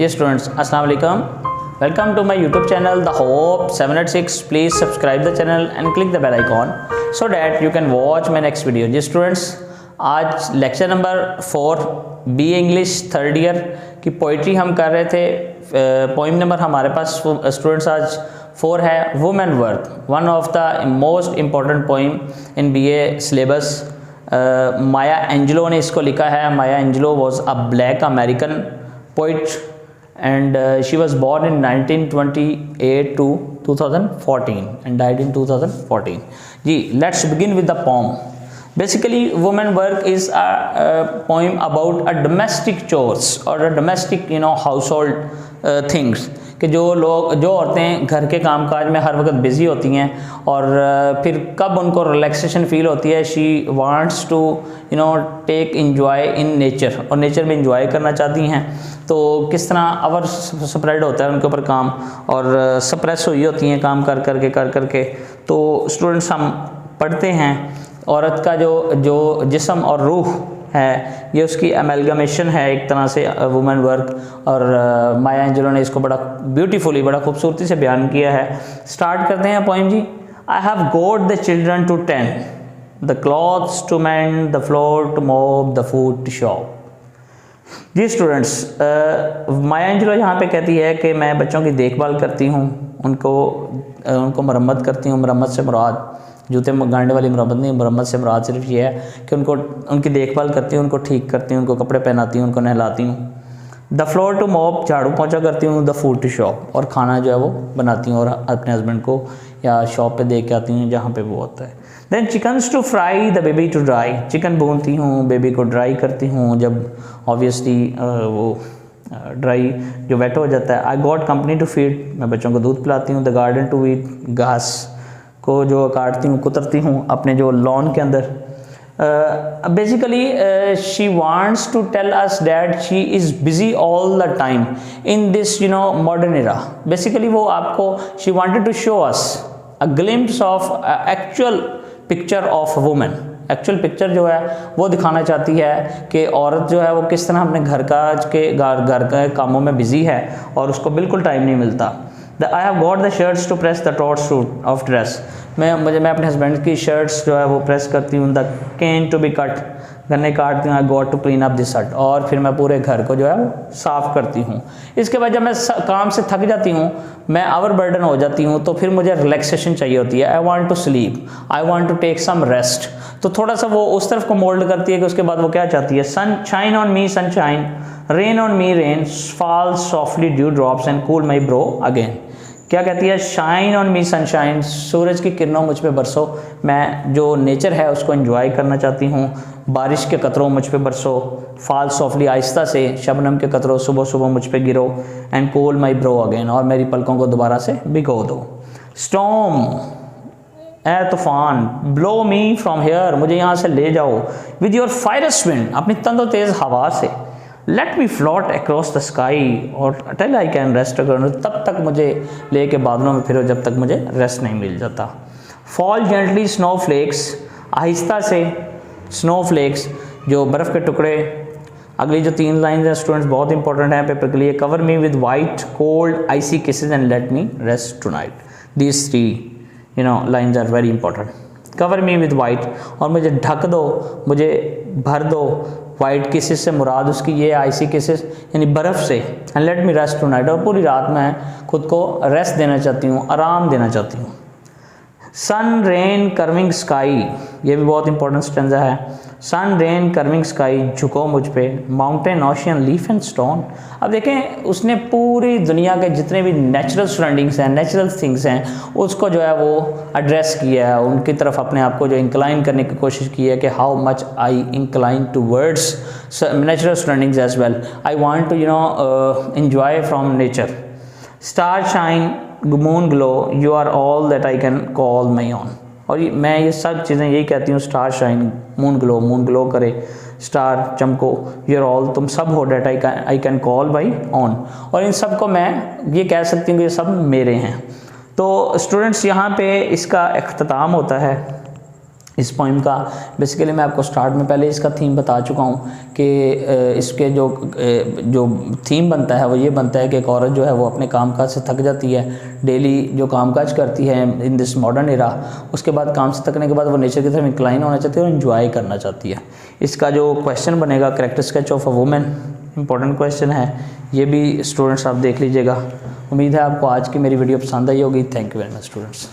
Yes students, Assalamu alaikum. Welcome to my YouTube channel The Hope 786. Please subscribe the channel and click the bell icon so that you can watch my next video. जी students, आज lecture number 4 B English third year की poetry हम कर रहे थे। Poem number हमारे पास students आज 4 है, women work, one of the most important poem in BA syllabus. Maya Angelou ने इसको लिखा है। Maya Angelou was a black American poet and she was born in 1928 to 2014 and died in 2014. जी, let's begin with the poem. Basically, women work is a poem about a domestic chores or a domestic household things. कि जो औरतें घर के कामकाज में हर वक्त busy होती हैं और फिर कब उनको रिलैक्सेशन फील होती है, she wants to take enjoy in nature, और नेचर में इंजॉय करना चाहती हैं। तो किस तरह आवर स्प्रेड होता है उनके ऊपर काम, और सप्रेस हुई होती हैं काम कर करके। तो स्टूडेंट्स हम पढ़ते हैं औरत का जो जिस्म और रूह है, ये उसकी अमेलगमेशन है एक तरह से वुमेन वर्क। और माया एंजेलो ने इसको बड़ा ब्यूटीफुली, बड़ा खूबसूरती से बयान किया है। स्टार्ट करते हैं पोइम जी। I have got the children to tend, the clothes to mend, the floor to mop, the food to shop. जी स्टूडेंट्स, माया एंजेलो यहाँ पे कहती है कि मैं बच्चों की देखभाल करती हूँ, उनको मरम्मत करती हूँ। मरम्मत से मुराद जूते गाड़ने वाली मरम्मत नहीं, मरम्मत से मुराद सिर्फ ये है कि उनकी देखभाल करती हूँ, उनको ठीक करती हूँ, उनको कपड़े पहनाती हूँ, उनको नहलाती हूँ। द फ्लोर टू मॉप, झाड़ू पोंछा करती हूँ। द फूड टू शॉप, और खाना जो है वो बनाती हूँ और अपने हस्बैंड को या शॉप पे दे के आती हूँ जहाँ पे वो होता है। Then chickens to fry, the baby to dry, chicken भूनती हूँ, बेबी को ड्राई करती हूँ जब ऑब्वियसली वो ड्राई जो वेट हो जाता है। I got company to feed, मैं बच्चों को दूध पिलाती हूँ। द गार्डन टू वीट, घास को जो काटती हूँ, कुतरती हूँ अपने जो लॉन के अंदर। Basically she wants to tell us that she is busy all the time in this modern era. Basically वो आपको she wanted to show us a glimpse of actual picture of women. Actual picture जो है वो दिखाना चाहती है कि औरत जो है वो किस तरह अपने घर के कामों में बिजी है और उसको बिल्कुल टाइम नहीं मिलता। I have got the shirts to press, the taut suit of dress, मैं अपने हस्बैंड की शर्ट्स जो है वो प्रेस करती हूँ। The cane to be cut, गन्ने काटती हूँ। I got to clean up this hut, और फिर मैं पूरे घर को जो है वो साफ़ करती हूँ। इसके बाद जब मैं काम से थक जाती हूँ, मैं ओवरबर्डन हो जाती हूँ, तो फिर मुझे रिलैक्सेशन चाहिए होती है। I want to sleep, I want to take some rest. तो थोड़ा सा वो उस तरफ को मोल्ड करती है कि उसके बाद वो क्या चाहती है। Sun shine on me sunshine, rain on me rain, fall softly dew drops and cool my brow again. क्या कहती है? शाइन ऑन मी सनशाइन, सूरज की किरणों मुझ पे बरसो, मैं जो नेचर है उसको एंजॉय करना चाहती हूँ। बारिश के कतरों मुझ पे बरसो, फॉल सॉफ्टली, आहिस्ता से, शबनम के कतरों सुबह सुबह मुझ पे गिरो। And cool my brow again, और मेरी पलकों को दोबारा से भिगो दो। स्टॉर्म, ए तूफान, ब्लो मी फ्रॉम हेयर, मुझे यहाँ से ले जाओ। विद योर फायरस विंड, अपनी तंदो तेज़ हवा से। Let me float across the sky, और टिल आई कैन रेस्ट, तब तक मुझे लेके बादलों में फिरो जब तक मुझे रेस्ट नहीं मिल जाता। फॉल जेंटली स्नो फ्लेक्स, आहिस्ता से स्नो फ्लेक्स, जो बर्फ़ के टुकड़े। अगली जो 3 लाइन है स्टूडेंट्स बहुत इंपॉर्टेंट है पेपर के लिए। Cover me with white cold icy kisses and let me rest tonight. These 3 lines are very important. Cover me with white, और मुझे ढक दो, मुझे भर दो। वाइट किसेस से मुराद उसकी ये आइसी किसेस यानी बर्फ़ से। And let me rest tonight, और पूरी रात मैं खुद को रेस्ट देना चाहती हूँ, आराम देना चाहती हूँ। सन रेन कर्विंग स्काई, ये भी बहुत इंपॉर्टेंट स्टेंजा है। सन रेन कर्विंग स्काई, झुको मुझ पे। Mountain ocean leaf and stone. अब देखें, उसने पूरी दुनिया के जितने भी नेचुरल सराउंडिंग्स हैं, नेचुरल थिंग्स हैं, उसको जो है वो एड्रेस किया है, उनकी तरफ अपने आप को जो इंक्लाइन करने की कोशिश की है कि how much I incline towards natural surroundings as well. I want to enjoy from nature. Star shine, moon glow, you are all that I can call my own. और मैं ये सब चीज़ें यही कहती हूँ, स्टार शाइन, मून ग्लो करे, star चमको, यू आर ऑल, तुम सब हो, that I can call by own. और इन सब को मैं ये कह सकती हूँ कि ये सब मेरे हैं। तो स्टूडेंट्स यहाँ पे इसका इख्तिताम होता है। इस पोइम का बेसिकली मैं आपको स्टार्ट में पहले इसका थीम बता चुका हूँ कि इसके जो थीम बनता है वो ये बनता है कि एक औरत जो है वो अपने कामकाज से थक जाती है, डेली जो कामकाज करती है इन दिस मॉडर्न एरा, उसके बाद काम से थकने के बाद वो नेचर की तरफ इंक्लाइन होना चाहती है और इन्जॉय करना चाहती है। इसका जो क्वेश्चन बनेगा character sketch of a women, important question है, ये भी स्टूडेंट्स आप देख लीजिएगा। उम्मीद है आपको आज की मेरी वीडियो पसंद आई होगी। Thank you very much students.